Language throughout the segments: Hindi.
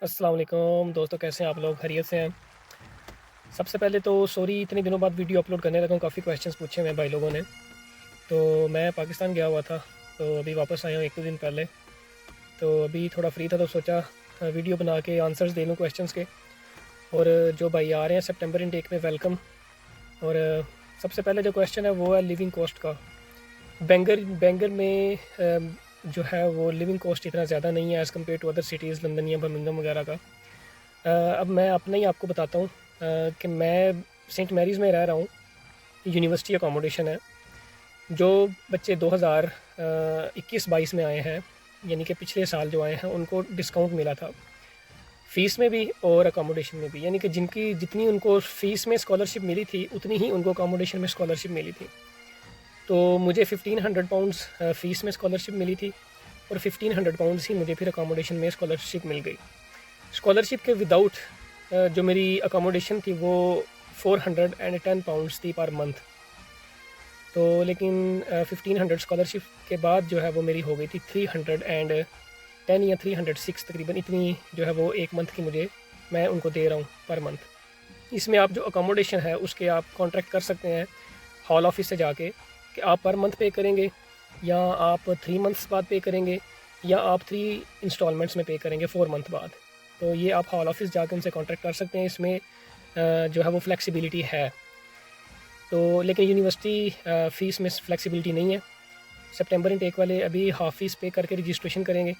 अस्सलाम वालेकुम दोस्तों, कैसे हैं आप लोग? खैरियत से हैं? सबसे पहले तो सॉरी इतने दिनों बाद वीडियो अपलोड करने लगा हूँ। काफ़ी क्वेश्चंस पूछे हुए हैं भाई लोगों ने। तो मैं पाकिस्तान गया हुआ था, तो अभी वापस आया हूँ 1-2 दिन पहले। तो अभी थोड़ा फ्री था तो सोचा वीडियो बना के आंसर्स दे लूँ क्वेश्चंस के। और जो भाई आ रहे हैं सितंबर इनटेक में, वेलकम। और सबसे पहले जो क्वेश्चन है वो है लिविंग कॉस्ट का। बेंगर बेंगर में जो है वो लिविंग कॉस्ट इतना ज़्यादा नहीं है as compare to other cities, London या बर्मिंघम वगैरह का। अब मैं अपना ही आपको बताता हूँ कि मैं सेंट मैरीज़ में रह रहा हूँ। यूनिवर्सिटी अकोमोडेशन है। जो बच्चे 2021-22 में आए हैं, यानी कि पिछले साल जो आए हैं, उनको डिस्काउंट मिला था फ़ीस में भी और अकोमोडेशन में भी। यानी कि जिनकी जितनी उनको फ़ीस में स्कॉलरशिप मिली थी, उतनी ही उनको अकोमोडेशन में स्कॉलरशिप मिली थी। तो मुझे 1500 पाउंड्स फ़ीस में स्कॉलरशिप मिली थी और 1500 पाउंड्स ही मुझे फिर अकोमोडेशन में स्कॉलरशिप मिल गई। स्कॉलरशिप के विदाउट जो मेरी अकोमोडेशन थी वो 410 पाउंड्स थी पर मंथ। तो लेकिन 1500 स्कॉलरशिप के बाद जो है वो मेरी हो गई थी 310 या 306 तकरीबन, इतनी जो है वो एक मंथ की मुझे मैं उनको दे रहा हूँ पर मंथ। इसमें आप जो अकोमोडेशन है उसके आप कॉन्ट्रैक्ट कर सकते हैं हॉल ऑफिस से जाके कि आप पर मंथ पे करेंगे या आप 3 मंथ्स बाद पे करेंगे या आप 3 इंस्टॉलमेंट्स में पे करेंगे 4 मंथ बाद। तो ये आप हॉल ऑफिस जाके उनसे कॉन्ट्रैक्ट कर सकते हैं। इसमें जो है वो फ्लेक्सिबिलिटी है। तो लेकिन यूनिवर्सिटी फ़ीस में फ्लेक्सिबिलिटी नहीं है। सितंबर इनटेक वाले अभी हाफ़ फ़ीस पे करके रजिस्ट्रेशन करेंगे।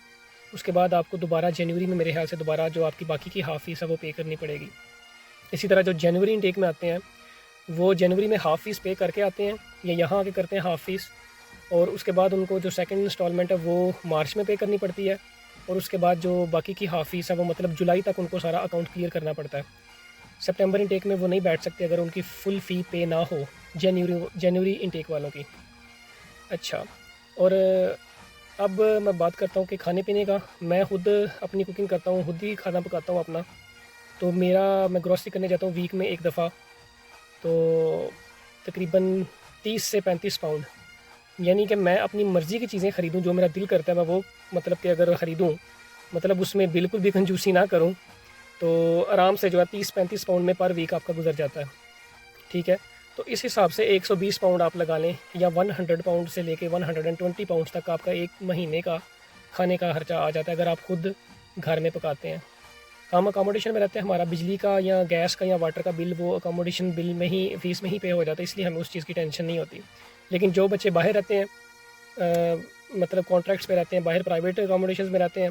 उसके बाद आपको दोबारा जनवरी में मेरे ख़्याल से दोबारा जो आपकी बाकी की हाफ़ फ़ीस है वो पे करनी पड़ेगी। इसी तरह जो जनवरी इनटेक में आते हैं, वो जनवरी में हाफ़ फ़ीस पे करके आते हैं या यहाँ आके करते हैं हाफ़ फ़ीस। और उसके बाद उनको जो सेकंड इंस्टॉलमेंट है वो मार्च में पे करनी पड़ती है। और उसके बाद जो बाकी की हाफ़ फ़ीस है वो मतलब जुलाई तक उनको सारा अकाउंट क्लियर करना पड़ता है। सितंबर इनटेक में वो नहीं बैठ सकते अगर उनकी फुल फ़ी पे ना हो जनवरी इनटेक वालों की। अच्छा, और अब मैं बात करता हूँ कि खाने-पीने का। मैं खुद अपनी कुकिंग करता हूँ, खुद ही खाना पकाता हूँ अपना। तो मैं ग्रोसरी करने जाता हूँ वीक में 1 दफ़ा, तो तकरीबन 30 से 35 पाउंड। यानी कि मैं अपनी मर्ज़ी की चीज़ें खरीदूँ, जो मेरा दिल करता है मैं वो मतलब कि अगर खरीदूँ, मतलब उसमें बिल्कुल भी कंजूसी ना करूँ, तो आराम से जो है 30-35 पाउंड में पर वीक आपका गुज़र जाता है। ठीक है? तो इस हिसाब से 120 पाउंड आप लगा लें या 100 पाउंड से लेके 120 पाउंड्स तक आपका 1 महीने का खाने का खर्चा आ जाता है अगर आप खुद घर में पकाते हैं। हम अकोमोडेशन में रहते हैं, हमारा बिजली का या गैस का या वाटर का बिल वो अकोमोडेशन बिल में ही, फ़ीस में ही पे हो जाता है, इसलिए हमें उस चीज़ की टेंशन नहीं होती। लेकिन जो बच्चे बाहर रहते हैं, मतलब कॉन्ट्रैक्ट्स पे रहते हैं, बाहर प्राइवेट अकोमोडेशंस में रहते हैं,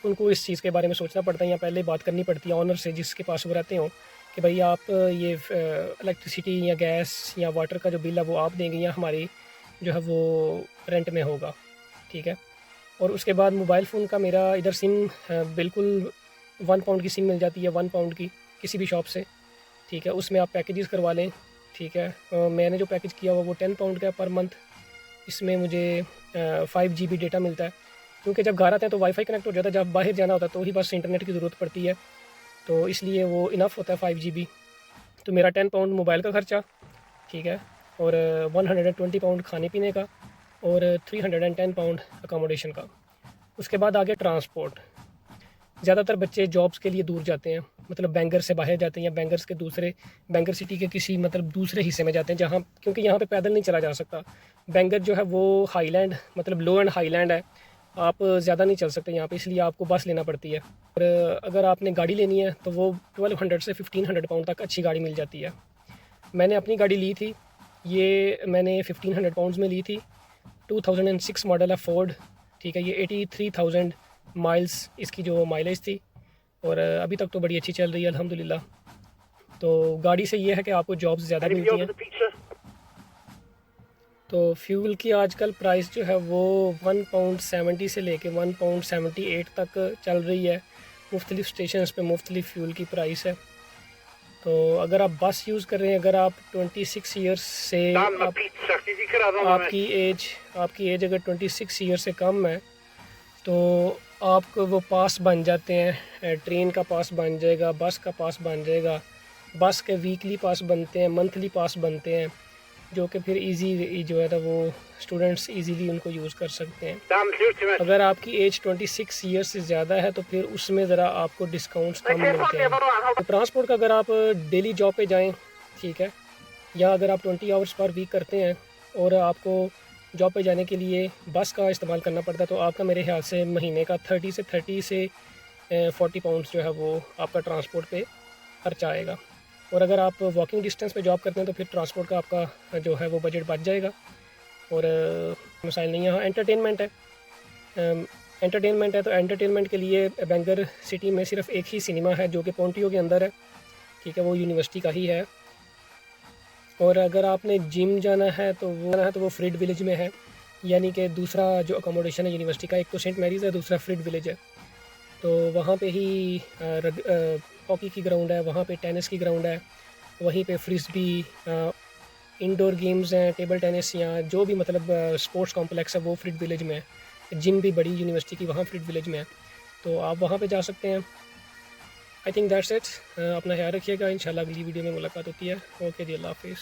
उनको इस चीज़ के बारे में सोचना पड़ता है या पहले बात करनी पड़ती है ऑनर से जिसके पास वो रहते हों कि भाई आप ये इलेक्ट्रिसिटी या गैस या वाटर का जो बिल है वो आप देंगे या हमारी जो है वो रेंट में होगा। ठीक है? और उसके बाद मोबाइल फ़ोन का मेरा इधर सिम बिल्कुल 1 पाउंड की सिम मिल जाती है, 1 पाउंड की किसी भी शॉप से। ठीक है? उसमें आप पैकेजेस करवा लें। ठीक है? मैंने जो पैकेज किया हुआ वो 10 पाउंड का है पर मंथ। इसमें मुझे 5 जीबी डेटा मिलता है, क्योंकि जब घर आते हैं तो वाईफ़ाई कनेक्ट हो जाता है, जब बाहर जाना होता है तो ही बस इंटरनेट की ज़रूरत पड़ती है, तो इसलिए वो इनफ़ होता है 5 जीबी। तो मेरा 10 पाउंड मोबाइल का खर्चा, ठीक है, और 120 पाउंड खाने-पीने का और 310 पाउंड अकोमोडेशन का। उसके बाद आ गया ट्रांसपोर्ट। ज़्यादातर बच्चे जॉब्स के लिए दूर जाते हैं, मतलब बैंगर से बाहर जाते हैं या बैंगर्स के दूसरे बैंगर सिटी के किसी मतलब दूसरे हिस्से में जाते हैं जहाँ, क्योंकि यहाँ पे पैदल नहीं चला जा सकता। बैंगर जो है वो हाईलैंड, मतलब लो एंड हाईलैंड है, आप ज़्यादा नहीं चल सकते यहाँ पे, इसलिए आपको बस लेना पड़ती है। और अगर आपने गाड़ी लेनी है तो वो 1200 से 1500 पाउंड तक अच्छी गाड़ी मिल जाती है। मैंने अपनी गाड़ी ली थी, ये मैंने 1500 पाउंड्स में ली थी। 2006 मॉडल है फोर्ड। ठीक है? ये 83,000 माइल्स इसकी जो माइलेज थी और अभी तक तो बड़ी अच्छी चल रही है अल्हम्दुलिल्लाह। तो गाड़ी से ये है कि आपको जॉब्स ज़्यादा मिलती हैं। तो फ्यूल की आजकल प्राइस जो है वो 1 पाउंड 70 से लेके 1 पाउंड 78 तक चल रही है। मुख्तलिफ़ स्टेशंस पे मुख्तलिफ़ फ्यूल की प्राइस है। तो अगर आप बस यूज़ कर रहे हैं, अगर आप 26 ईयर्स से आप आपकी एज अगर 26 ईयर से कम है तो आपको वो पास बन जाते हैं। ट्रेन का पास बन जाएगा, बस का पास बन जाएगा, बस के वीकली पास बनते हैं, मंथली पास बनते हैं। जो कि फिर इजी जो है ना वो स्टूडेंट्स इजीली उनको यूज़ कर सकते हैं। अगर आपकी एज 26 ईयर्स से ज़्यादा है तो फिर उसमें ज़रा आपको डिस्काउंट्स कम मिलते हैं। तो ट्रांसपोर्ट का अगर आप डेली जॉब पे जाएं, ठीक है, या अगर आप 20 आवर्स पर वीक करते हैं और आपको जॉब पे जाने के लिए बस का इस्तेमाल करना पड़ता है, तो आपका मेरे ख्याल से महीने का 30 से 40 पाउंड्स जो है वो आपका ट्रांसपोर्ट पे खर्चा आएगा। और अगर आप वॉकिंग डिस्टेंस पे जॉब करते हैं तो फिर ट्रांसपोर्ट का आपका जो है वो बजट बच जाएगा और मसाइल नहीं है। हाँ, एंटरटेनमेंट है तो एंटरटेनमेंट के लिए बैंगर सिटी में सिर्फ एक ही सिनेमा है जो कि पोंटियो के अंदर है, ठीक है, वो यूनिवर्सिटी का ही है। और अगर आपने जिम जाना है तो वो फ्रिड विलेज में है, यानी कि दूसरा जो अकोमोडेशन है यूनिवर्सिटी का, एक तो सेंट मैरीज़ है, दूसरा फ्रिड विलेज है। तो वहाँ पे ही हॉकी की ग्राउंड है, वहाँ पे टेनिस की ग्राउंड है, वहीं पे फ्रिस्बी इंडोर गेम्स हैं, टेबल टेनिस या जो भी मतलब स्पोर्ट्स कॉम्प्लेक्स है वो फ्रिड विलेज में है। जिम भी बड़ी यूनिवर्सिटी की वहाँ फ्रिड विलेज में है, तो आप वहाँ पे जा सकते हैं। I think that's it. अपना ख्याल रखिएगा, इंशाल्लाह अगली वीडियो में मुलाकात होती है। ओके जी, अल्लाह हाफिज़।